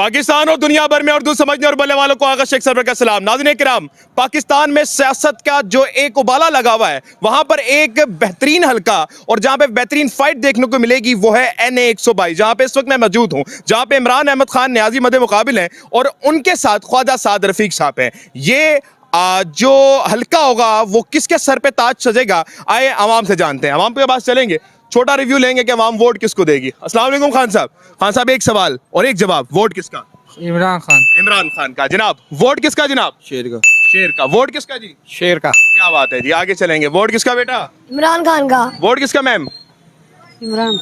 पाकिस्तान और दुनिया भर में उर्दू समझने और बोलने वालों को आगा शेख सरवर का सलाम। नाज़रीन किराम, पाकिस्तान में सियासत का जो एक उबाला लगा हुआ है, वहां पर एक बेहतरीन हल्का और जहां पे बेहतरीन फाइट देखने को मिलेगी वो है NA 122, जहां पे इस वक्त मैं मौजूद हूं, जहां पे इमरान अहमद खान न्याजी मदे मुकाबिल हैं और उनके साथ ख्वाजा साद रफीक साहब हैं। ये जो हल्का होगा वो किसके सर पे ताज सजेगा, आए आवाम से जानते हैं। आवाम के पास चलेंगे, छोटा रिव्यू लेंगे कि आवाम वोट किसको देगी। अस्सलाम वालेकुम खान साहब। खान साहब, एक सवाल और एक जवाब, वोट किसका? इमरान खान। इमरान खान का। जनाब, वोट किसका? जनाब, शेर का। शेर का। वोट किसका जी? शेर का। क्या बात है जी, आगे चलेंगे। वोट किसका बेटा? इमरान खान का। वोट किसका मैम? इमरान।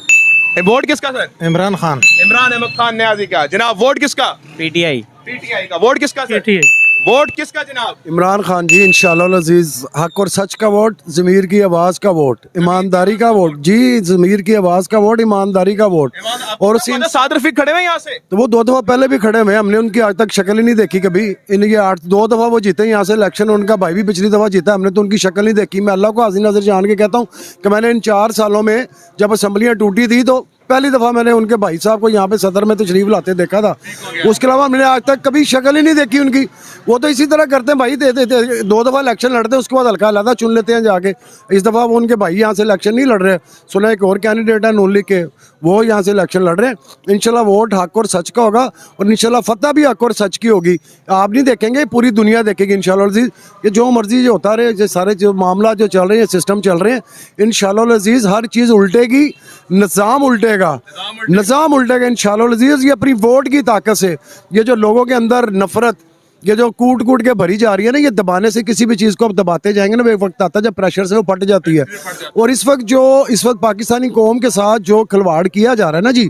वोट किसका सर? इमरान खान। इमरान अहमद खान न्याजी का। जनाब, वोट किसका? PTI। PTI का। वोट किसका सर? PTI। वोट किसका जनाब? इमरान खान जी, इंशाअल्लाह अजीज। हक और सच का वोट, ज़मीर की आवाज़ का वोट, ईमानदारी का वोट जी। ज़मीर की आवाज़ का वोट, ईमानदारी का वोट। और साद रफीक खड़े हुए यहाँ से, तो वो 2 दफ़ा पहले भी खड़े हुए, हमने उनकी आज तक शक्ल ही नहीं देखी कभी। इनकी 2 दफ़ा वो जीते यहाँ से इलेक्शन, उनका भाई भी पिछली दफ़ा जीता, हमने तो उनकी शक्ल नहीं देखी। मैं अल्लाह को हाज़िर नज़र जान के कहता हूँ कि मैंने इन 4 सालों में जब असम्बलियाँ टूटी थी तो पहली दफ़ा मैंने उनके भाई साहब को यहाँ पे सदर में तशरीफ लाते देखा था। उसके अलावा हमने आज तक कभी शक्ल ही नहीं देखी उनकी। वो तो इसी तरह करते हैं भाई, दे 2 दफ़ा इलेक्शन लड़ते हैं, उसके बाद हल्का अलग चुन लेते हैं जाके। इस दफ़ा वो उनके भाई यहाँ से इलेक्शन नहीं लड़ रहे, सुना एक और कैंडिडेट है नून लीग के, वो यहाँ से इलेक्शन लड़ रहे हैं। इंशाल्लाह वोट हक और सच का होगा और इंशाल्लाह फतह भी हक और सच की होगी। आप नहीं देखेंगे, पूरी दुनिया देखेगी इंशाल्लाह अज़ीज़। ये जो मर्जी जो होता रहे, जो सारे जो मामला जो चल रहे हैं, सिस्टम चल रहे हैं, इंशाल्लाह अज़ीज़ हर चीज़ उल्टेगी, निज़ाम उल्टेगा, निज़ाम उल्टेगा इंशाल्लाह अज़ीज़। ये अपनी वोट की ताकत से, ये जो लोगों के अंदर नफरत ये जो कूट कूट के भरी जा रही है ना, ये दबाने से किसी भी चीज़ को आप दबाते जाएंगे ना, वो एक वक्त आता है जब प्रेशर से वो फट जाती है। और इस वक्त पाकिस्तानी कौम के साथ जो खिलवाड़ किया जा रहा है ना जी,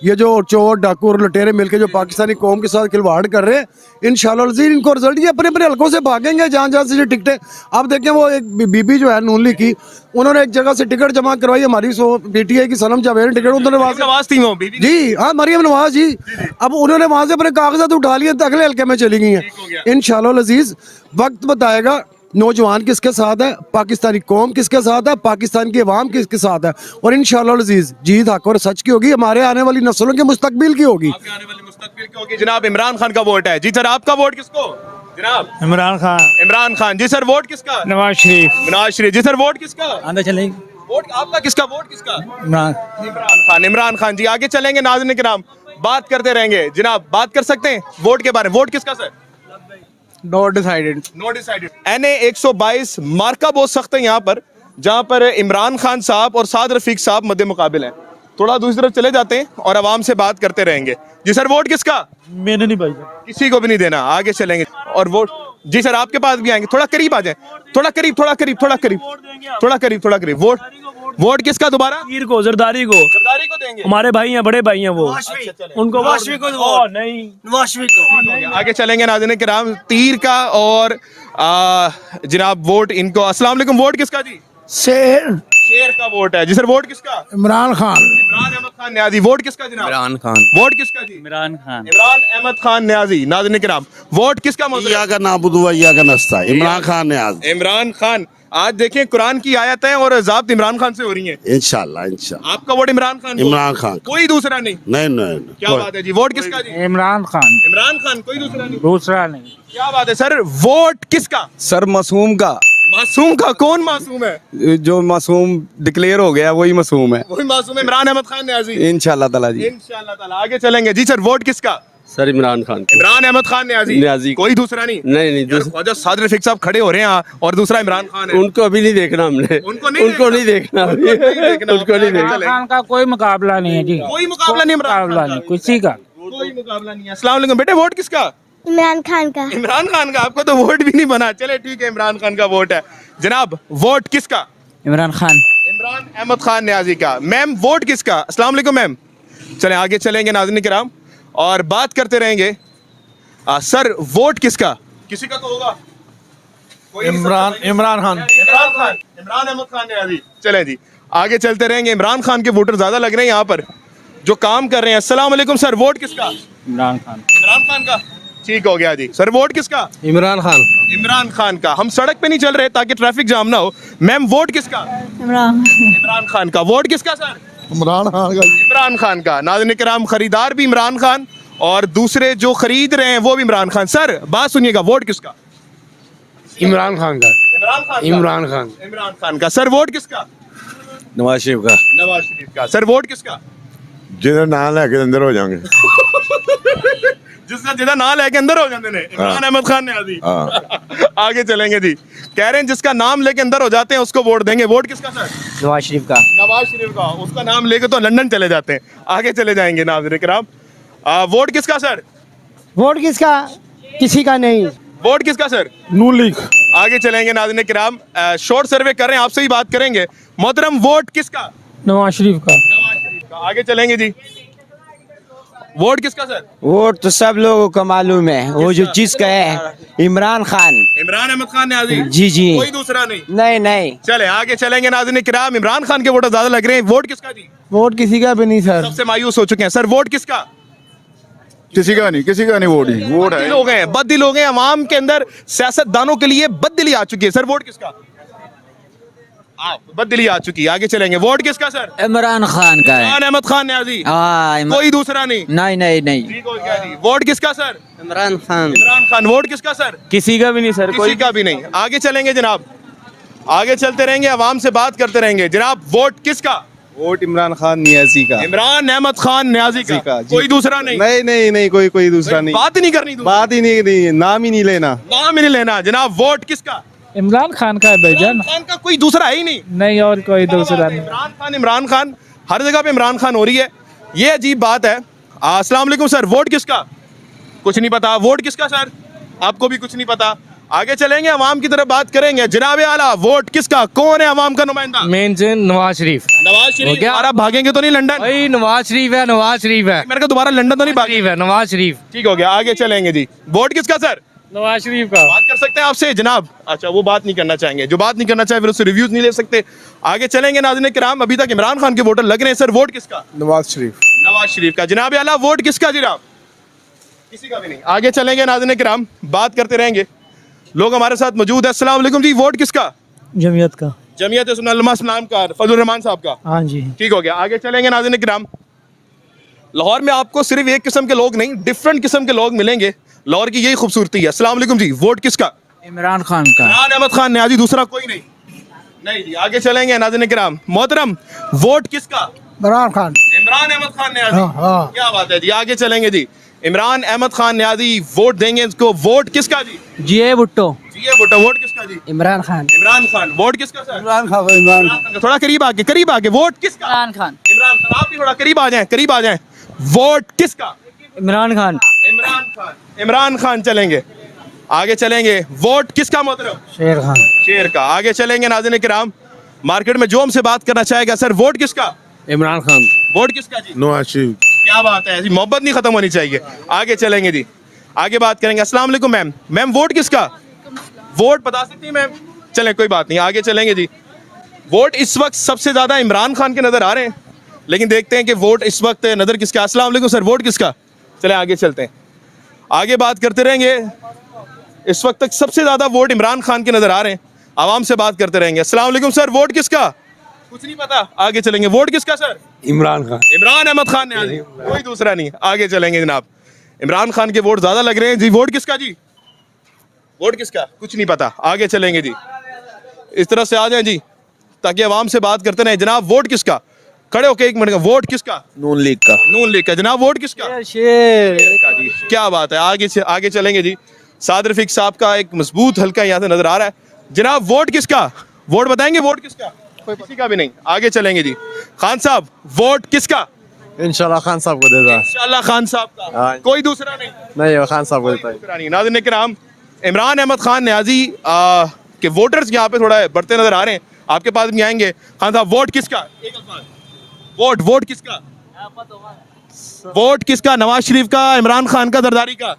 ये जो चोर डाकू और लुटेरे मिलके जो पाकिस्तानी कौम के साथ खिलवाड़ कर रहे हैं, इंशाल्लाह अज़ीज़ इनको रिजल्ट ये अपने अपने हल्कों से भागेंगे जहाँ जहाँ से जो टिकटें। आप देखें, वो एक बीबी जो है नून लीग की, उन्होंने एक जगह से टिकट जमा करवाई, हमारी PTI की सनम जावेद टिकट उन्होंने वहाँ से जी, हाँ मरियम नवाज जी। अब उन्होंने वहाँ से अपने कागजात उठा लिए, अगले हल्के में चली गई हैं। इंशाल्लाह अज़ीज़ वक्त बताएगा नौजवान किसके साथ है, पाकिस्तानी कौम किसके साथ है, पाकिस्तान की अवाम किसके साथ है। और इंशाल्लाह अज़ीज़ जीत हक और सच की होगी, हमारे आने वाली नस्लों के मुस्तकबिल की होगी। जनाब, इमरान खान का वोट है जी सर। आपका वोट किसको? जनाब, इमरान खान। इमरान खान जी सर। वोट किसका? नवाज शरीफ। नवाज शरीफ जी सर। वोट किसका? आंदा चलेंगे। वोट आपका किसका? वोट किसका? इमरान। इमरान खान। इमरान खान जी। आगे चलेंगे नाज़रीन किराम, बात करते रहेंगे। जनाब, बात कर सकते हैं वोट के बारे में। वोट किसका sir? Not decided. Not decided. NA 122 मार्का बहुत सख्त है यहाँ पर, जहाँ पर इमरान खान साहब और साद रफीक साहब मद्दे मुकाबिल हैं। थोड़ा दूसरी तरफ चले जाते हैं और आवाम से बात करते रहेंगे। जी सर, वोट किसका? मैंने नहीं भाई, किसी को भी नहीं देना। आगे चलेंगे और वोट जी सर आपके पास भी आएंगे। थोड़ा करीब आ जाए, थोड़ा करीब, थोड़ा करीब, थोड़ा करीब, थोड़ा करीब, थोड़ा करीब। वोट किसका दोबारा? तीर को, जरदारी को। जरदारी को देंगे। हमारे भाई हैं, बड़े भाई हैं वो, उनको नवाशवी को नहीं, नवाशवी को। आगे चलेंगे नाज़रीन किराम, तीर का और जनाब वोट इनको। अस्सलाम वालेकुम। वोट किसका जी? शेर। शेर का वोट है जी सर। वोट किसका? इमरान खान। इमरान अहमद खान न्याजी। वोट किसका जनाब? इमरान खान। वोट किसका जी? इमरान खान। इमरान अहमद खान न्याजी। नाज़रीन किराम, वोट किसका? का नाबुदु का नस्ता इमरान खान न्याज। इमरान खान। आज देखें, कुरान की आयतें और ज़ाब्त इमरान खान से हो रही हैं। इंशाल्लाह इंशाल्लाह। आपका वोट इमरान खान? इमरान खान। कोई दूसरा नहीं? नहीं नहीं क्या बात है जी। वोट किसका जी? इमरान खान। इमरान खान, कोई दूसरा नहीं? दूसरा नहीं। क्या बात है सर। वोट किसका? सर मासूम का। मासूम का? कौन मासूम है? जो मासूम डिक्लेयर हो गया वही मासूम है। वही मासूम है, इमरान अहमद खान न्याजी। इंशाल्लाह ताला जी। इंशाल्लाह ताला। आगे चलेंगे जी सर। वोट किसका? सर इमरान खान। इमरान अहमद खान न्याजी। कोई दूसरा नहीं? नहीं ख्वाजा साद रफीक साहब खड़े हो रहे हैं और दूसरा इमरान खान है। उनको अभी नहीं देखना हमने। उनको नहीं देखना। उनको नहीं देखना। खान का कोई मुकाबला नहीं है जी। कोई मुकाबला नहीं। मुकाबला नहीं किसी का। कोई मुकाबला नहीं है। अस्सलाम वालेकुम बेटे, वोट किसका? इमरान खान का। इमरान खान का। आपको तो वोट भी नहीं बना। चले ठीक है, इमरान खान का वोट है। जनाब, वोट किसका? इमरान खान। इमरान अहमद खान न्याजी का। मैम, वोट किसका? अस्सलाम वालेकुम मैम। चलें आगे चलेंगे नाज़रीन किराम और बात करते रहेंगे। सर, वोट किसका? किसी का तो होगा। इमरान खान। इमरान खान। इमरान अहमद खान न्याजी। चलें जी, आगे चलते रहेंगे। इमरान खान के वोटर ज्यादा लग रहे हैं यहाँ पर जो काम कर रहे हैं। अस्सलाम वालेकुम सर, वोट किसका? इमरान खान। इमरान खान का। ठीक हो गया जी सर। वोट किसका? इमरान खान। इमरान खान का। हम सड़क पे नहीं चल रहे ताकि ट्रैफिक जाम ना हो। मैम, वोट किसका? इमरान खान का। वोट किसका सर? इमरान खान का। इमरान खान का। नाज़रीन किराम, खरीदार भी इमरान खान और दूसरे जो खरीद रहे हैं वो भी इमरान खान। सर बात सुनिएगा, वोट किसका? इमरान खान का। इमरान खान। इमरान खान। इमरान खान का। सर वोट किसका? नवाज शरीफ का। नवाज शरीफ का। सर वोट किसका? जिधर नाम लेके अंदर हो जाएंगे। जिसका जिदा ना लेके अंदर हो जाते हैं, इमरान अहमद खान न्याजी। आगे चलेंगे जी। कह रहे हैं जिसका नाम लेके अंदर हो जाते हैं उसको वोट देंगे। वोट किसका सर? नवाज शरीफ का। नवाज शरीफ का। उसका नाम लेके तो लंदन चले जाते हैं। आगे चले जाएंगे नाज़रीन किराम। वोट किसका सर? वोट किसका? किसी का नहीं। वोट किसका सर? नून लीग। आगे चलेंगे नाज़रीन किराम। शॉर्ट सर्वे कर रहे हैं, आपसे ही बात करेंगे। मोहतरम वोट किसका? नवाज शरीफ का। नवाज शरीफ का। आगे चलेंगे जी। वोट किसका सर? वोट तो सब लोगों को मालूम है, वो जो चीज का है इमरान खान। इमरान अहमद खान न्याजी। जी जी। कोई दूसरा नहीं? नहीं नहीं। चले आगे चलेंगे नाज़रीन किराम। इमरान खान के वोट ज्यादा लग रहे हैं। वोट किसका जी? वोट किसी का भी नहीं सर। सबसे मायूस हो चुके हैं। सर वोट किसका? किसी का नहीं वोट ही वोट बददिल हो गए हैं, बददिल हो गए हैं। अवाम के अंदर सियासतदानों के लिए बददिली आ चुकी है। सर वोट किसका? बददिली आ चुकी है। आगे चलेंगे। वोट किसका सर? इमरान खान का है। इमरान अहमद खान न्याजी। हाँ, कोई दूसरा नहीं? नहीं नहीं नहीं। ठीक हो गया जी। वोट किसका सर? इमरान खान। इमरान खान। वोट किसका सर? किसी का भी नहीं सर। किसी का भी नहीं। आगे चलेंगे जनाब, आगे चलते रहेंगे, अवाम से बात करते रहेंगे। जनाब वोट किसका? वोट इमरान खान नियाजी का। इमरान अहमद खान न्याजी का। जी। कोई दूसरा नहीं? नहीं कोई दूसरा नहीं। बात ही नहीं करनी, बात ही नहीं, नाम ही नहीं लेना। नाम ही नहीं लेना। जनाब वोट किसका? इमरान खान का है भाईजान। इमरान खान का। कोई दूसरा है ही नहीं। नहीं और कोई दूसरा नहीं। इमरान खान हर जगह पे इमरान खान हो रही है। ये अजीब बात है। अस्सलाम वालेकुम सर। वोट किसका? कुछ नहीं पता। वोट किसका सर? आपको भी कुछ नहीं पता। आगे चलेंगे, अवाम की तरफ बात करेंगे। जनाब आला वोट किसका? कौन है अवाम का नुमाइंदा? मेन से नवाज शरीफ। नवाज शरीफ। दोबारा भागेंगे तो नहीं लंदन? भाई नवाज शरीफ है, नवाज शरीफ है। मेरे को दोबारा लंदन तो नहीं भागे? शरीफ है, नवाज शरीफ। ठीक हो गया। आगे चलेंगे जी। वोट किसका सर? नवाज शरीफ का। बात कर सकते हैं आपसे जनाब? अच्छा वो बात नहीं करना चाहेंगे। जो बात नहीं करना चाहे फिर उससे रिव्यूज नहीं ले सकते। आगे चलेंगे नाज़रीन किराम। अभी तक इमरान खान के वोटर लग रहे हैं। सर वोट किसका? नवाज शरीफ। नवाज शरीफ का। जनाब आला वोट किसका जनाब? किसी का भी नहीं। आगे चलेंगे नाज़रीन किराम, बात करते रहेंगे। लोग हमारे साथ मौजूद है। अस्सलाम वालेकुम जी। वोट किसका? जमीयत का। जमीयत उलमा इस्लाम का, फजलुर रहमान साहब का। हाँ जी। ठीक हो गया। आगे चलेंगे नाज़रीन किराम। लाहौर में आपको सिर्फ एक किस्म के लोग नहीं, डिफरेंट किस्म के लोग मिलेंगे। लाहौर की यही खूबसूरती है। अस्सलाम वालेकुम जी। वोट किसका? इमरान खान का। इमरान अहमद खान न्याजी। दूसरा कोई नहीं? नहीं जी। आगे चलेंगे नाज़रीन किराम। मोहतरम वोट किसका? इमरान खान। इमरान अहमद खान न्याजी। हाँ। क्या बात है जी। आगे चलेंगे जी। इमरान अहमद खान न्याजी वोट देंगे इसको। वोट किसका जी? जी भुट्टो। जी भुट्टो। वोट किसका जी? इमरान खान। इमरान खान। वोट किसका सर? इमरान खान। इमरान खान। थोड़ा करीब आके वोट किसका? इमरान खान। इमरान खान। आप भी थोड़ा करीब आ जाएं। वोट किसका? इमरान खान। इमरान खान। इमरान खान। चलेंगे आगे चलेंगे। वोट किसका मोहतरम? शेर खान। शेर का। आगे चलेंगे नाज़रीन किराम। मार्केट में जो हमसे बात करना चाहेगा सर वोट किसका? इमरान खान। वोट किसका जी? नवाज शरीफ। क्या बात है, ऐसी मोहब्बत नहीं खत्म होनी चाहिए। आगे चलेंगे जी, आगे बात करेंगे। अस्सलाम वालेकुम मैम। मैम वोट किसका? वोट बता सकती हैं मैम? चलें कोई बात नहीं, आगे चलेंगे जी। वोट इस वक्त सबसे ज्यादा इमरान खान के नजर आ रहे हैं, लेकिन देखते हैं कि वोट इस वक्त नजर किसका। अस्सलाम वालेकुम सर, वोट किसका? चलें आगे चलते हैं, आगे बात करते रहेंगे। इस वक्त तक सबसे ज्यादा वोट इमरान खान के नजर आ रहे हैं, आवाम से बात करते रहेंगे। अस्सलाम वालेकुम सर, वोट किसका? कुछ नहीं पता, आगे चलेंगे। वोट किसका सर? इमरान खान। इमरान अहमद खान ने, कोई दूसरा नहीं। आगे चलेंगे जनाब। इमरान खान के वोट ज्यादा लग रहे हैं जी। वोट किसका जी? वोट किसका? कुछ नहीं पता, आगे चलेंगे जी। इस तरह से आ जाएं जी, ताकि आवाम से बात करते रहें। जनाब वोट किसका? खड़े होके एक मिनट का। वोट किसका? नून लीग का। नून लीग का। जनाब वोट किसका? शेर का जी। क्या बात है, आगे चलेंगे जी। साद रफीक साहब का एक मजबूत हल्का यहाँ से नजर आ रहा है। जनाब वोट किसका? वोट बताएंगे वोट किसका? किसी का भी नहीं। आगे चलेंगे जी। खान साहब वोट किसका? इंशाल्लाह खान साहब को देता। इंशाल्लाह खान साहब का, कोई दूसरा नहीं। नहीं, खान साहब को देता है। दूसरा नहीं। नाज़रीन किराम, इमरान अहमद खान न्याजी के वोटर्स यहाँ पे थोड़ा बढ़ते नजर आ रहे हैं। आपके पास भी आएंगे। खान साहब वोट किसका? एक वोट किसका? वोट किसका? नवाज शरीफ का, इमरान खान का, जरदारी का?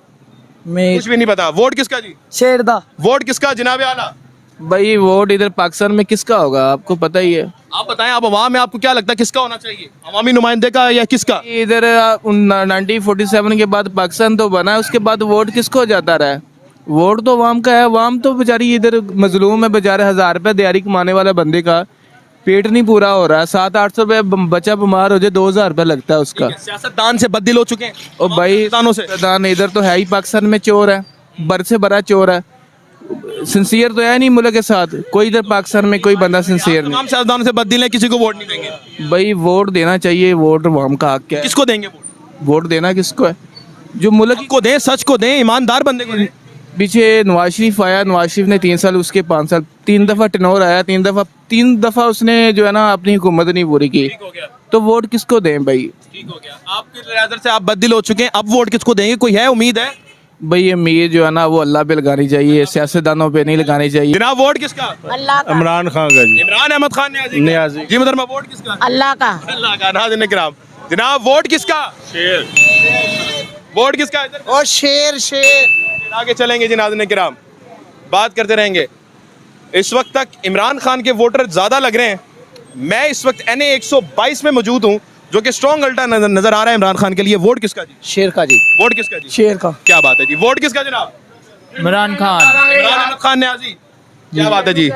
कुछ भी नहीं पता। वोट किसका जी? शेर दा। वोट किसका जनाब आला? भाई वोट इधर पाकिस्तान में किसका होगा आपको पता ही है। आप बताएं, आप अवाम में आपको क्या लगता है किसका होना चाहिए? अवामी नुमाइंदे का या किसका? इधर 1947 के बाद पाकिस्तान तो बना है, उसके बाद वोट किसको जाता रहा है? वोट तो अवाम का है। अवाम तो बेचारी इधर मजलूम है, बेचारे 1000 रुपये दिहाड़ी कमाने वाले बंदे का पेट नहीं पूरा हो रहा है, 700-800 रुपये बच्चा बीमार हो जाए 2000 रुपये लगता है उसका। सियासतदान से बददिल हो चुके हैं और भाई दानों से दान इधर तो है ही, पाकिस्तान में चोर है, बर से बड़ा चोर है, सिंसियर तो है नहीं मुल्क के साथ कोई। इधर पाकिस्तान में कोई बंदा सिंसियर नहीं। तमाम सियासतदानों से बददिल है, किसी को वोट नहीं देंगे। भाई वोट देना चाहिए, वोट हम का हक है। किसको देंगे वोट? वोट देना किसको है? जो मुल्क को दें, सच को दें, ईमानदार बंदे को दें। पीछे नवाज शरीफ आया, नवाज शरीफ ने 3 साल, उसके 5 साल, 3 दफा टेनोर आया, 3 दफा उसने जो है ना अपनी हुकूमत नहीं पूरी की, तो वोट किसको दें भाई? ठीक हो गया, आपके नजर से आप बददिल हो चुके हैं, अब वोट किसको देंगे? कोई है उम्मीद है? भाई ये मीर जो है ना वो अल्लाह पे लगानी चाहिए, सियासतदानों पे नहीं लगानी चाहिए। जनाब वोट किसका? इमरान खान का जी। इमरान अहमद खान नियाज़ी। जी मुहतरमा, वोट किसका? अल्लाह का। अल्लाह का। नाज़रीन किराम, जनाब वोट किसका? शेर। वोट किसका? इधर ओ शेर आगे चलेंगे जी। नाज़रीन किराम, बात करते रहेंगे। इस वक्त तक इमरान खान के वोटर ज्यादा लग रहे हैं। मैं इस वक्त NA 122 में मौजूद हूँ, जो कि स्ट्रॉन्ग अल्टा नजर आ रहा है इमरान खान के लिए। वोट किसका जी? शेर का जी। वोट किसका जी? शेर का। क्या बात है जी। वोट किसका जनाब? इमरान खान। इमरान अहमद खान न्याजी। क्या बात है जी।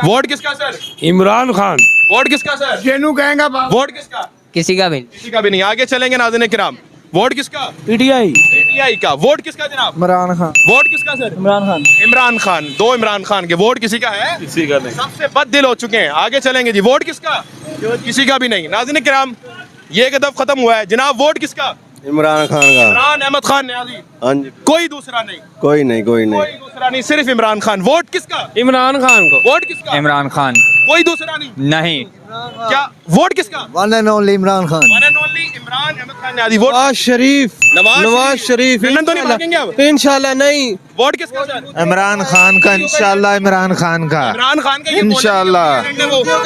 वोट किसका सर? इमरान खान। वोट किसका सर? जेनू कहेगा वोट किसका? किसी का भी किसी का भी नहीं। आगे चलेंगे नाज़रीन किराम। वोट किसका? पीटीआई। PTI का। वोट किसका जनाब? इमरान खान। वोट किसका सर? इमरान खान। इमरान खान। 2 इमरान खान के। वोट किसी का है? किसी का नहीं। सबसे बददिल हो चुके हैं। आगे चलेंगे जी। वोट किसका? किसी का भी नहीं। नाज़रीन किराम, ये गदफ खत्म हुआ है जनाब। वोट किसका? इमरान खान का। इमरान अहमद खान न्याजी। हाँ जी। कोई दूसरा नहीं, कोई नहीं कोई दूसरा नहीं, सिर्फ इमरान खान। वोट किसका? इमरान खान को। वोट किसका? इमरान खान। कोई दूसरा नहीं। नहीं। क्या वोट किसका? One and only Imran Khan. One and only Imran Ahmad Khan Niazi. Vote Nawaz Sharif. Nawaz Sharif. फिर तो नहीं भागेंगे अब। इंशाल्लाह नहीं। वोट किसका सर? इमरान खान का इंशाल्लाह। इमरान खान का इमरान खान का। इंशाल्लाह।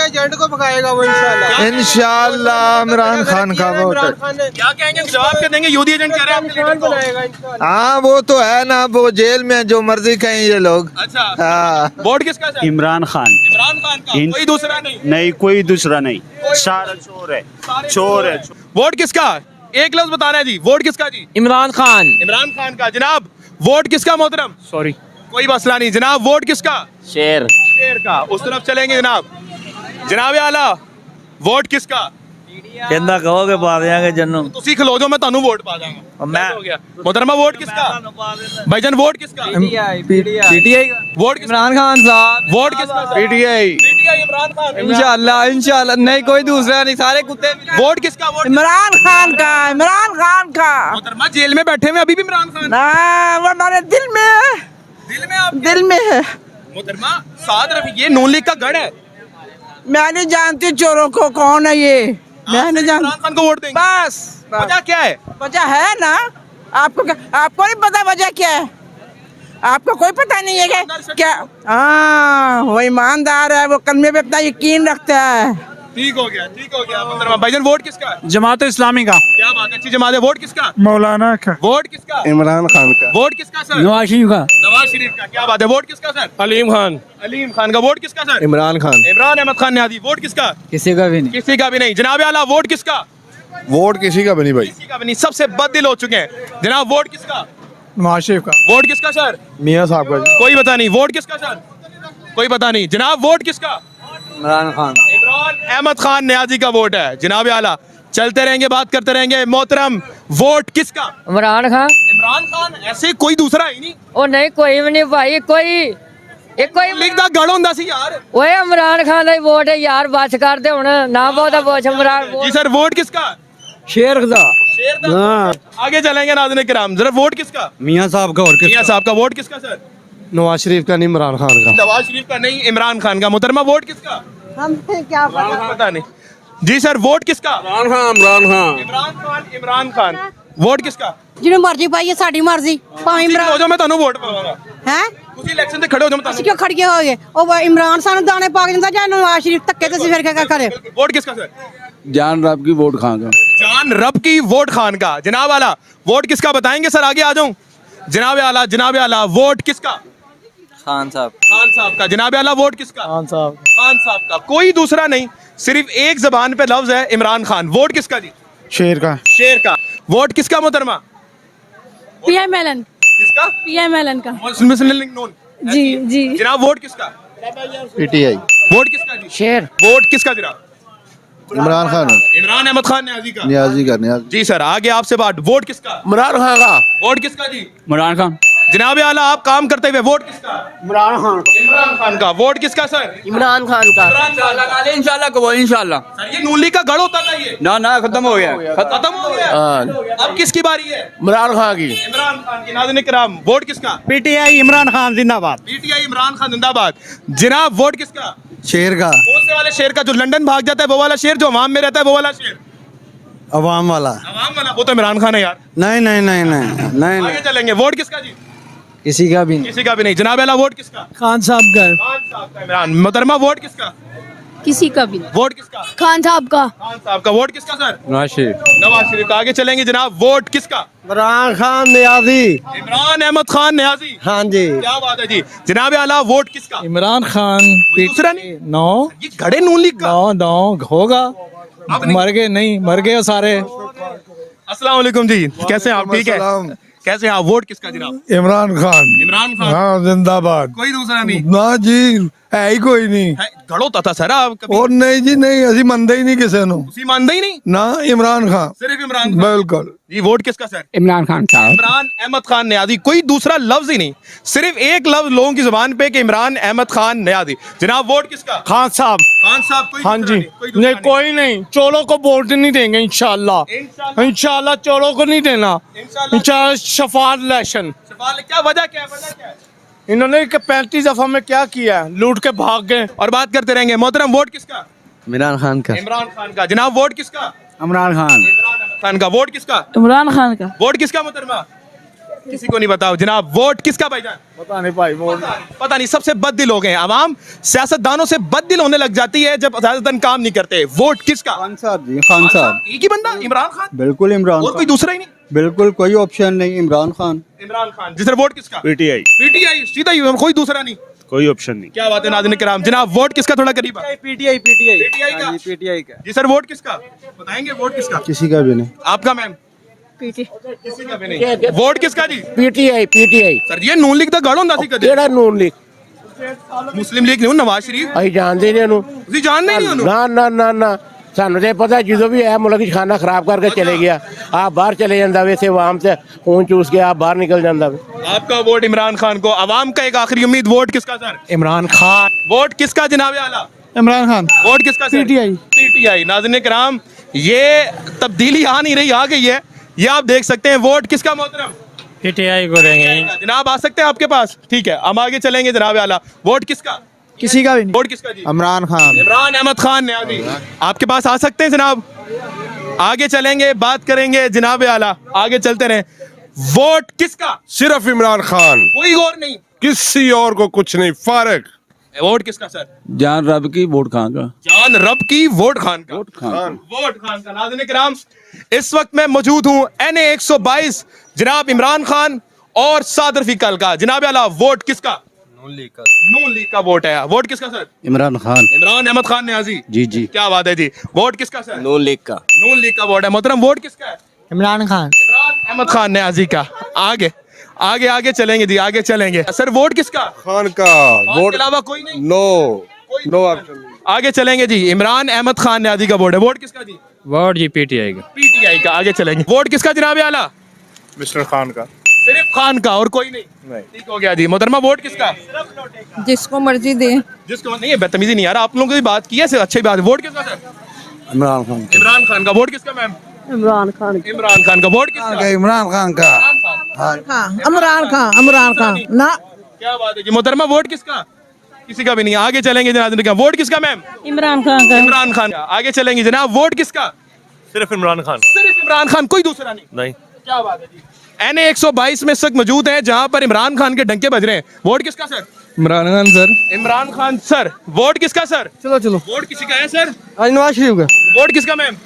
एजेंट को भगाएगा वो इंशाल्लाह। इंशाल्लाह इमरान खान का वोट। क्या कहेंगे? जवाब क्या देंगे? यूदी एजेंट कह रहे हैं आपके लीडर को। हाँ वो तो है ना, वो जेल में जो मर्जी कहें ये लोग। अच्छा। हाँ। वोट किसका सर? इमरान खान। इमरान खान का। कोई दूसरा नहीं। नहीं, कोई दूसरा नहीं, सारा चोर है, चोर है। वोट किसका? एक लफ्ज बताना है जी। वोट किसका जी? इमरान खान। इमरान खान का। जनाब वोट किसका मोहतरम? सॉरी। कोई मसला नहीं जनाब। वोट किसका? शेर। शेर का। उस तरफ चलेंगे जनाब। जनाब आला, वोट किसका? कहना कहोगे पा देंगे जन्नू। तुसी खलो जो, मैं तानू वोट पा जाऊंगा। मैं- हो गया मोहतरमा। वोट किसका? भाईजान वोट किसका? पीटीआई का। वोट किसका? इमरान खान साहब। वोट किसका? पीटीआई। PTI इमरान खान। इंशाल्लाह इंशाल्लाह। नहीं कोई दूसरा नहीं, सारे कुत्ते। वोट किसका? वोट इमरान खान का। इमरान खान का। मोहतरमा जेल में बैठे हुए अभी भी इमरान खान ना वो हमारे दिल में है। दिल में आप। दिल में है। मोहतरमा साथ रफ, ये नून लीग का गढ़ है। मैं नहीं जानती चोरों को कौन है ये। मैं नहीं इमरान जानती। खान को वोट देंगे। बस वजह क्या है? वजह है ना। आपको आपको नहीं पता वजह क्या है? आपको कोई पता नहीं है क्या? हाँ वो ईमानदार है, वो कलमे पे अपना यकीन रखता है। ठीक हो गया, ठीक हो गया मोहतरमा। भाईजान वोट किसका? जमात इस्लामी का। क्या बात है, अच्छी जमात है। वोट किसका? मौलाना का। वोट किसका? इमरान खान का। वोट किसका सर? नवाज शरीफ का। नवाज शरीफ का। क्या बात है। वोट किसका सर? अलीम खान। अलीम खान का। वोट किसका सर? इमरान खान। इमरान अहमद खान न्याजी। वोट किसका? किसी का भी नहीं। किसी का भी नहीं। जनाब आला, वोट किसका? वोट किसी का भी नहीं भाई। किसी का भी नहीं। सबसे बददिल हो चुके हैं जनाब। वोट किसका? नवाज शरीफ का। वोट किसका सर? मियाँ साहब का जी। कोई पता नहीं। वोट किसका सर? कोई पता नहीं जनाब। वोट किसका? इमरान खान। इमरान अहमद खान न्याजी का वोट है जनाब आला। चलते रहेंगे, बात करते रहेंगे। मोहतरम वोट किसका? इमरान खान। इमरान खान। ऐसे कोई दूसरा ही नहीं। ओ नहीं कोई भी नहीं भाई। कोई लिखदा गढ़ होंदा सी यार। ओए इमरान खान का वोट है यार, बस कर दे हुन ना बहुता बोझ इमरान। जी सर। वोट किसका? शेर का। शेर दा। आगे चलेंगे नाज़रीन किराम। जरा वोट किसका? मियाँ साहब का। और मियां साहब का। वोट किसका सर? नवाज शरीफ का नहीं, इमरान खान का। नवाज शरीफ का नहीं, इमरान खान का। मोहतरमा वोट किसका? हमें क्या पता नहीं। जी सर। वोट किसका? इमरान खान। इमरान खान। इमरान खान। वोट किसका? जिन्हों मर्जी पाइए साड़ी मर्जी भावें हो इमरान जाओ, मैं तानू वोट पावांगा। है ਤੁਸੀਂ ਇਲੈਕਸ਼ਨ ਤੇ ਖੜੇ ਹੋ ਜਾਓ, ਮੈਂ ਅਸੀਂ ਕਿਉਂ ਖੜੀਏ ਹੋਗੇ? ਉਹ ਇਮਰਾਨ ਸਾਨੂੰ ਦਾਣੇ ਪਾ ਕੇ ਦਿੰਦਾ ਜਾਂ ਨਵਾਜ਼ ਸ਼ਰੀਫ ਧੱਕੇ ਤੇ ਅਸੀਂ ਫਿਰ क्या करे? वोट किसका सर? जान रब की वोट खान का। जान रब की वोट खान का। जनाब आला, वोट किसका बताएंगे सर? आगे आ जाऊं। जनाब आला, वोट किसका? खान साहब। खान साहब का। जनाब आला, वोट किसका? खान साहब। खान साहब का। कोई दूसरा नहीं, सिर्फ एक जबान पे लफ्ज है इमरान खान। वोट किसका जी? शेर का। शेर का। वोट किसका मोहतरमा? PMLN किसका? PMLN का। मुस्लिम लीग नून। जी जी। जनाब वोट किसका? पीटीआई। वोट किसका जी? शेर वोट किसका जनाब? इमरान खान इमरान अहमद खान न्याजी का। न्याजी का न्याजी जी सर, आगे आपसे बात, वोट किसका? इमरान खान का। वोट किसका जी? इमरान खान। जनाब आला आप काम करते हुए वोट किसका? इमरान खान। इमरान खान का। वोट किसका सर? इमरान खान का। इंशाल्लाह कबो इंशाल्लाह। सर ये नून लीग का गढ़ होता था ये, ना खत्म हो गया। खत्म हो गया। अब किसकी बारी है? इमरान खान की। इमरान खान की। नाज़रीन किराम, वोट किसका? पीटीआई इमरान खान जिंदाबाद। पीटीआई इमरान खान जिंदाबाद। जनाब वोट किसका? शेर का, कौन से वाले शेर का? जो लंदन भाग जाता है वो वाला शेर, जो अवाम में रहता है वो वाला शेर? अवाम वाला। अवाम वाला वो तो इमरान खान है यार। नहीं नहीं नहीं नहीं नहीं आगे चलेंगे, वोट किसका जी? किसी का भी किसी का भी नहीं। जनाब आला वोट किसका? खान साहब का। खान साहब का। इमरान। मोहतरमा वोट किसका? किसी का भी वोट किसका? खान साहब का। खान साहब का। वोट किसका सर? नवाज शरीफ। नवाज शरीफ का। आगे चलेंगे जनाब, वोट किसका? इमरान खान न्याजी। इमरान अहमद खान न्याजी। हाँ जी। क्या बात है जी। जनाब आला वोट किसका? इमरान खान। दूसरा नहीं? नो ये घड़े नून लीग का। नो होगा। अब नहीं। मर गए नहीं, मर गए सारे। अस्सलाम वालेकुम जी, कैसे हैं आप? ठीक है, कैसे हैं आप? वोट किसका जनाब? इमरान खान इमरान खान। हाँ जिंदाबाद। कोई दूसरा नहीं ना जी है ही कोई नहीं। है? घड़ होता था सर आप कभी? और नहीं जी नहीं, ਅਸੀਂ ਮੰਨਦੇ ਹੀ ਨਹੀਂ ਕਿਸੇ ਨੂੰ। उसी मानते ही नहीं, ना इमरान खान। सिर्फ इमरान खान। बिल्कुल। जी वोट किसका सर? इमरान खान साहब। इमरान अहमद खान न्याजी। कोई दूसरा लफ्ज ही नहीं, सिर्फ एक लफ्ज लोगों की जुबान पे कि इमरान अहमद खान न्याजी। जनाब वोट किसका? खान साहब। खान साहब। कोई हाँ दूसरा जी। नहीं, कोई दूसरा नहीं कोई नहीं, चोलों को वोट नहीं देंगे इंशाल्लाह। इंशाल्लाह। इंशाल्लाह चोलों को नहीं देना। इंशाल्लाह। इंशाल्लाह शफात इलेक्शन। सवाल क्या वजह क्या है? वजह क्या है? इन्होंने 35 दफा में क्या किया है, लूट के भाग गए। और बात करते रहेंगे। मोहतरम वोट किसका? इमरान खान का। इमरान खान का। जनाब वोट किसका? इमरान खान। इमरान अहमद खान का। वोट किसका? इमरान खान का। वोट किसका मोहतरमा? किसी को नहीं बताओ। जनाब वोट किसका भाईजान? पता नहीं भाई वोट। पता नहीं। सबसे बददिल हो गए हैं अवाम, सियासतदानों से बददिल होने लग जाती है जब सियासतदान काम नहीं करते। वोट किसका? खान साहब जी, खान साहब। एक ही बंदा इमरान खान, बिल्कुल इमरान और कोई दूसरा ही नहीं? बिल्कुल कोई ऑप्शन नहीं, इमरान खान। इमरान खान। जिसने वोट किसका? पीटीआई। पीटीआई। सीधा ही, कोई दूसरा नहीं। कोई ऑप्शन नहीं। क्या बात है नाज़रीन किराम। जनाब वोट किसका? थोड़ा करीब आ। पीटीआई पीटीआई का। पीटीआई का। जी सर वोट किसका बताएंगे? वोट किसका? किसी का भी नहीं। आपका मैम? किसी का भी नहीं। वोट किसका जी? पीटीआई सर ये नून लीग ਦਾ ਗੜ ਹੁੰਦਾ ਸੀ ਕਦੇ? ਕਿਹੜਾ ਨੂਨ ਲੀਗ? ਮੁਸਲਿਮ ਲੀਗ ਨਹੀਂ, ਨਵਾਜ਼ ਸ਼ਰੀਫ। ਅਸੀਂ ਜਾਣਦੇ ਨਹੀਂ ਉਹਨੂੰ। ਤੁਸੀਂ ਜਾਣਦੇ ਨਹੀਂ ਉਹਨੂੰ? ਨਾ ਨਾ ਨਾ ਨਾ ਸਾਨੂੰ ਤੇ ਪਤਾ ਜਦੋਂ ਵੀ ਇਹ ਮੁਲਕ 'ਚ ਖਾਣਾ ਖਰਾਬ ਕਰਕੇ ਚਲੇ ਗਿਆ ਆਪ ਬਾਹਰ ਚਲੇ ਜਾਂਦਾ ਵੇ, ਇਸੇ ਆਵਾਮ से खून चूस के आप बाहर निकल जाता वे। आपका वोट इमरान खान को। अवाम का एक आखिरी उम्मीद, वोट किसका सर? इमरान खान। वोट किसका जनाब आला? इमरान खान। वोट किसका सर? PTI। पीटीआई। नाज़रीन किराम ये तब्दीली आ नहीं रही, आ गई है। ये आप देख सकते हैं। वोट किसका मोहतरम? पीटीआई को देंगे। जनाब आ सकते हैं आपके पास? ठीक है, हम आगे चलेंगे जनाब आला। वोट किसका? किसी का भी नहीं। वोट किसका जी? इमरान खान। इमरान अहमद खान न्याजी। आपके पास आ सकते हैं जनाब? आगे चलेंगे, बात करेंगे जनाब आला। आगे चलते रहे। वोट किसका? सिर्फ इमरान खान, कोई और नहीं। किसी और को कुछ नहीं, फारिग। वोट किसका सर? जान रब की वोट खान का। जान रब की वोट खान का। वोट खान का। नाज़रीन किराम इस वक्त मैं मौजूद हूँ NA 122 जनाब इमरान खान और सादर फीकल का। जनाब आला वोट किसका? नून लीग का वोट है। वोट किसका सर? इमरान खान। इमरान अहमद खान न्याजी। जी जी। क्या बात है जी। वोट किसका सर? नून लीग का। नून लीग का वोट है। मोहतरम वोट किसका है? इमरान खान। इमरान अहमद खान न्याजी का। आगे आगे आगे चलेंगे जी, आगे चलेंगे। सर वोट किसका? खान का वोट के अलावा कोई नहीं? No no option. आगे चलेंगे जी। इमरान अहमद खान न्याजी का वोट है। वोट किसका जी? वोट जी पीटीआई का। पीटीआई का। आगे चलेंगे। वोट किसका जनाब आला? मिस्टर खान का। सिर्फ खान का और कोई नहीं? ठीक हो गया जी। मोहतरमा वोट किसका? जिसको मर्जी दे। जिसको नहीं है, बदतमीजी नहीं यार, आप लोगों की बात की है, अच्छी बात है। वोट किसका सर? इमरान खान। इमरान खान का। वोट किसका मैम? इमरान खान। इमरान खान का। वोट किसका? इमरान खान का। इमरान खान ना। क्या बात है जी। मोहतरमा वोट किसका? किसी का भी नहीं। आगे चलेंगे जनाब का। वोट किसका मैम? इमरान खान का। इमरान खान का। आगे चलेंगे जनाब। वोट किसका? सिर्फ इमरान खान। सिर्फ इमरान खान, कोई दूसरा नहीं? नहीं। क्या बात है जी। NA 122 में इस वक्त मौजूद है जहां पर इमरान खान के डंके बज रहे हैं। वोट किसका sir? Imran Khan sir. Imran Khan sir. Vote किसका सर? चलो चलो। वोट किसी का है सर? आज नवाज शरीफ का। वोट किसका मैम?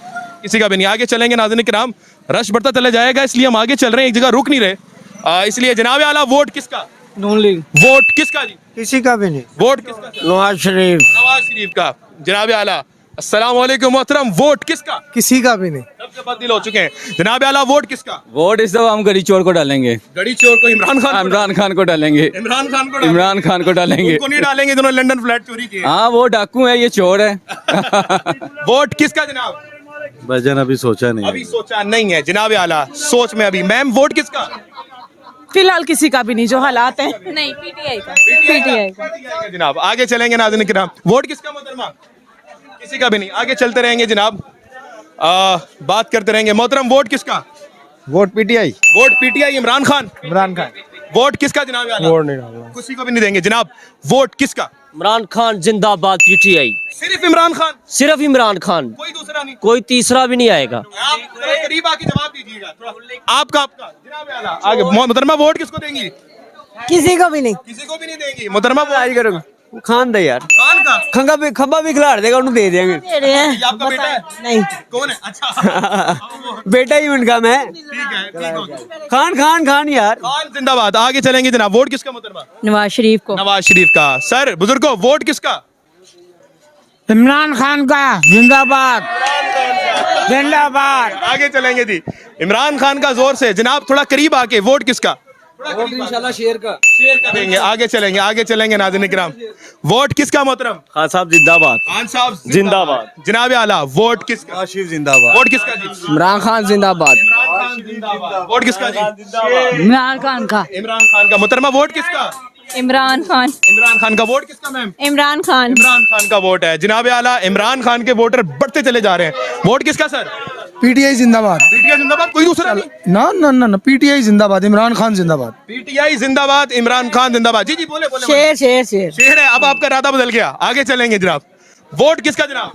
किसी का भी नहीं। आगे चलेंगे नाज़रीन किराम, रश बढ़ता चला जाएगा, इसलिए हम आगे चल रहे हैं, एक जगह रुक नहीं रहे। इसलिए जनाब आला वोट किसका? नून लीग। वोट किसका जी? किसी का भी नहीं। वोट किसका? नवाज शरीफ। नवाज शरीफ का। जनाब आला अस्सलाम वालेकुम मोहतरम, वोट किसका? किसी का भी नहीं। सबके बदल हो चुके हैं। जनाब आला, वोट किसका? वोट इस दफा हम गली चोर को डालेंगे, गड़ी चोर को इमरान खान को इमरान खान को डालेंगे, इमरान खान को इमरान खान को डालेंगे। उनको नहीं डालेंगे, दोनों लंदन फ्लैट चोरी किए। हाँ वो डाकू है, ये चोर है। वोट किसका जनाब? भजन अभी सोचा नहीं। अभी सोचा नहीं है जनाब आला, सोच में अभी। मैम वोट किसका? फिलहाल किसी का भी नहीं, जो हालात हैं। नहीं पीटीआई का पीटीआई का जनाब। आगे चलेंगे नाज़रीन किराम। वोट किसका मोहतरमा? किसी का भी नहीं। आगे चलते रहेंगे जनाब, बात करते रहेंगे। मोहतरम वोट किसका? Vote PTI. Vote PTI, Imran Khan. Imran Khan. Vote किसका जनाब आला? वोट नहीं डालना। किसी को भी नहीं देंगे जनाब। वोट किसका? इमरान खान जिंदाबाद, पीटीआई। सिर्फ इमरान खान? सिर्फ इमरान खान, कोई दूसरा नहीं? कोई तीसरा भी नहीं आएगा। आप थोड़ा करीब आके जवाब दीजिएगा थोड़ा। आपका जनाब आला। आगे मोहतरमा वोट किसको देंगी? किसी को भी नहीं। किसी को भी नहीं देंगी। मोहतरमा वोट करो खान दे यार, खान का? खंबा भी खिला देगा, उन्हें दे देंगे। ये आपका बेटा है? नहीं। कौन है? अच्छा बेटा ही उनका मैं। ठीक है, ठीक हो गया। खान यार। खान जिंदाबाद। आगे चलेंगे जनाब। वोट किसका मोहतरमा? नवाज शरीफ को। नवाज शरीफ का। सर बुजुर्गो, वोट किसका? इमरान खान का जिंदाबाद, जिंदाबाद। आगे चलेंगे जी, इमरान खान का जोर से जनाब। थोड़ा करीब आके, वोट किसका? इंशाल्लाह शेर का। शेयर करेंगे। आगे चलेंगे नाज़रीन किराम। वोट किसका मोहतरम? खान साहब जिंदाबाद, खान साहब जिंदाबाद। जनाब आला, वोट किसका? आशिफ जिंदाबाद। वोट किसका जी? इमरान खान जिंदाबाद, इमरान खान जिंदाबाद। वोट किसका जी? इमरान खान का। इमरान खान का। मोहतरमा वोट किसका? इमरान खान। इमरान खान का। वोट किसका मैम? इमरान खान। इमरान खान का वोट है जनाब आला। इमरान खान के वोटर बढ़ते चले जा रहे हैं। वोट किसका सर? पीटीआई जिंदाबाद। पीटीआई जिंदाबाद, कोई दूसरा नहीं? ना ना ना ना, पीटीआई जिंदाबाद, इमरान खान जिंदाबाद। पीटीआई जिंदाबाद, इमरान खान जिंदाबाद। जी जी बोले बोले। शेर शेर शेर शेर है। अब आपका इरादा बदल गया। आगे चलेंगे जनाब। वोट किसका जनाब?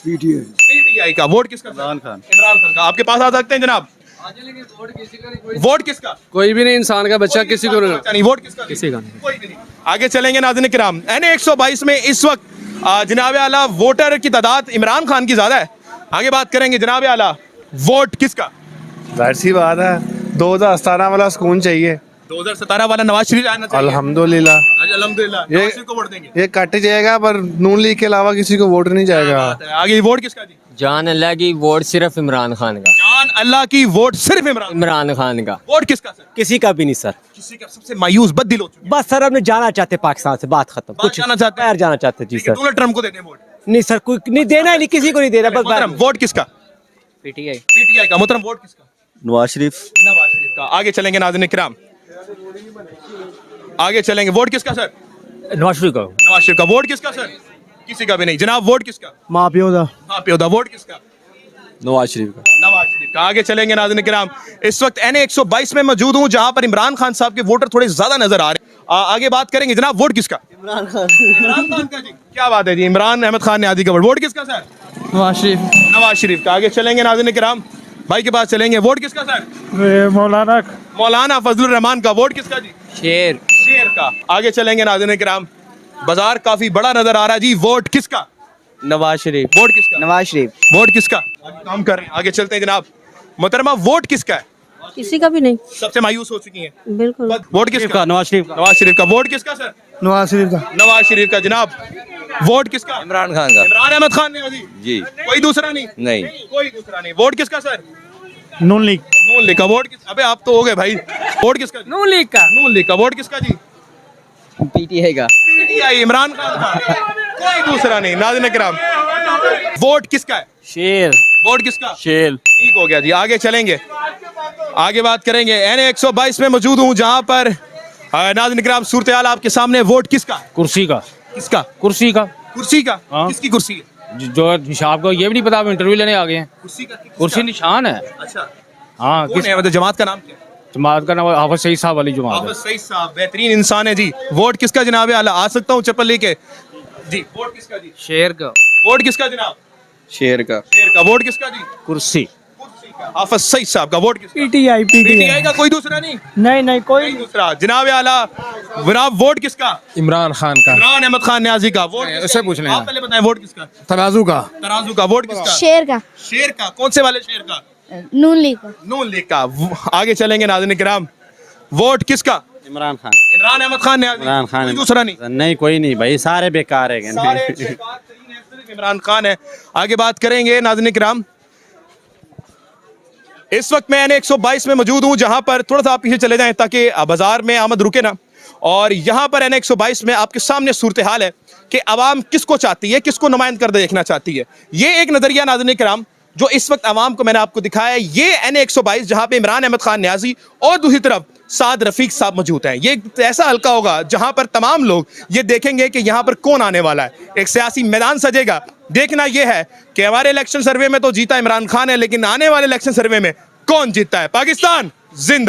पीटीआई। पीटीआई का। वोट किसका? इमरान खान। इमरान खान का। आपके पास आ सकते हैं जनाब। वोट किसका? कोई भी नहीं, इंसान का बच्चा किसी को नहीं। नहीं। वोट किसका? किसी का नहीं। कोई भी नहीं। आगे चलेंगे नाज़रीन किराम। NA 122 में इस वक्त जनाब आला वोटर की तादाद इमरान खान की ज्यादा है। आगे बात करेंगे जनाब आला, वोट किसका? जाहिर सी बात है, 2017 वाला सुकून चाहिए। 2017 वाला नवाज शरीफ आना चाहिए। अल्हम्दुलिल्लाह। अल्हम्दुलिल्लाह। ये- नवाज शरीफ को वोट देंगे। ये कट जाएगा, पर नून लीग के अलावा किसी को वोट नहीं जाएगा। आगे वोट किसका जी? जान अल्लाह की, वोट सिर्फ इमरान खान का, जान अल्लाह की, वोट सिर्फ इमरान। इमरान खान का। वोट किसका सर? किसी का भी नहीं सर। किसी का। सबसे मायूस बददिल हो चुके हैं। बस सर अपने जाना चाहते पाकिस्तान से, बात खत्म। बाहर जाना चाहते हैं? बाहर जाना चाहते जी सर। डोनाल्ड ट्रम्प को देते हैं वोट? नहीं सर, कोई नहीं देना, नहीं किसी को नहीं देना, बस मोहतरम वोट किसका? पीटीआई। पीटीआई का। मोहतरम वोट किसका? नवाज शरीफ। नवाज शरीफ का। आगे चलेंगे नाज़रीन किराम। आगे चलेंगे। वोट किसका सर? नवाज शरीफ का। नवाज शरीफ का। वोट किसका सर? किसी का भी नहीं जनाब। वोट किसका? माँ प्योदा। हाँ प्योदा। वोट किसका? नवाज शरीफ का। नवाज शरीफ का। आगे चलेंगे नाज़रीन किराम। इस वक्त NA 122 में मौजूद हूँ, जहां पर इमरान खान साहब के वोटर थोड़े ज्यादा नजर आ रहे हैं। आगे बात करेंगे जनाब। वोट किसका? इमरान खान। इमरान खान का जी। क्या बात है जी, इमरान अहमद खान न्याजी का वोट किसका सर? नवाज शरीफ। नवाज शरीफ का। आगे चलेंगे नाज़रीन किराम, भाई के पास चलेंगे। वोट किसका सर? मौलाना फजलुर रहमान का। वोट किसका जी? शेर। शेर का। आगे चलेंगे नाज़रीन किराम, बाजार काफी बड़ा नजर आ रहा है जी। वोट किसका? नवाज शरीफ। वोट किसका? नवाज शरीफ। वोट किसका? आगे काम कर रहे हैं। आगे चलते हैं जनाब। मोहतरमा वोट किसका है? किसी का भी नहीं। सबसे मायूस हो चुकी हैं। बिल्कुल। वोट किसका? नवाज शरीफ का। नवाज शरीफ का। वोट किसका सर? नवाज शरीफ का। नवाज शरीफ का जनाब। वोट किसका? इमरान खान का। इमरान अहमद खान न्याजी जी। कोई दूसरा नहीं? नहीं। कोई दूसरा नहीं। वोट किसका सर? नून लीग। नून लीग का। वोट किस? अबे आप तो हो गए भाई। वोट किसका? नून लीग का। नून लीग का। वोट किसका जी? पीटीआई का। पीटीआई, इमरान खान का। कोई दूसरा नहीं। नाज़रीन किराम, वोट किसका है? शेर। वोट किसका? शेर। ठीक हो गया जी। आगे चलेंगे, आगे बात करेंगे। NA 122 में मौजूद हूँ, जहां पर नाज़रीन किराम सूरत हाल आपके सामने। वोट किसका? कुर्सी का। किसका? कुर्सी का। कुर्सी का। हाँ। किसकी कुर्सी है? जो निशाब को ये भी नहीं पता, आप इंटरव्यू लेने आ गए हैं। कुर्सी का। कुर्सी निशान है। अच्छा, हाँ, कौन है? मतलब जमात का नाम क्या है? जमात का नाम हाफिज सईद साहब वाली जमात है। हाफिज सईद साहब बेहतरीन इंसान है जी। वोट किसका जनाब आला? आ सकता हूँ चप्पल लेके जी। वोट किसका जी? शेर का। वोट किसका जनाब? शेर का। शेर का। वोट किसका जी? कुर्सी। कुर्सी का। हाफिज सईद साहब का। वोट किसका? पीटीआई। पीटीआई का। कोई दूसरा नहीं? नहीं कोई दूसरा। जनाब आला जनाब, वोट किसका? इमरान खान का। इमरान अहमद खान न्याजी का। वोट किसका? उससे पूछ लें। आप पहले बताएं। वोट किसका? तराजू का। तराजू का। वोट किसका? शेर का। शेर का। कौन से वाले शेर का? नून लीग का। नून लीग का। आगे चलेंगे नाज़रीन किराम, वोट किसका? इमरान खान। इमरान अहमद खान न्याजी। इमरान खान। कोई दूसरा नहीं? नहीं, कोई नहीं भाई, सारे बेकार है। सारे बेकार तरीन हैं। इमरान खान है। आगे बात करेंगे नाज़रीन किराम। इस वक्त मैं N122 में मौजूद हूं, जहां पर थोड़ा सा आप पीछे चले जाएं ताकि बाजार में आमद रुके ना। और यहां पर N122 में आपके सामने सूरत हाल है कि अवाम किसको चाहती है, किसको नुमाइंद कर देखना चाहती है। ये एक नजरिया नाज़रीन किराम जो इस वक्त अवाम को मैंने आपको दिखाया है। ये N122 जहां पे इमरान अहमद खान न्याजी और दूसरी तरफ साद रफीक साहब मौजूद हैं। ये ऐसा हल्का होगा जहां पर तमाम लोग ये देखेंगे कि यहां पर कौन आने वाला है, एक सियासी मैदान सजेगा। देखना यह है कि हमारे इलेक्शन सर्वे में तो जीता इमरान खान है, लेकिन आने वाले इलेक्शन सर्वे में कौन जीतता है। पाकिस्तान जिंदा।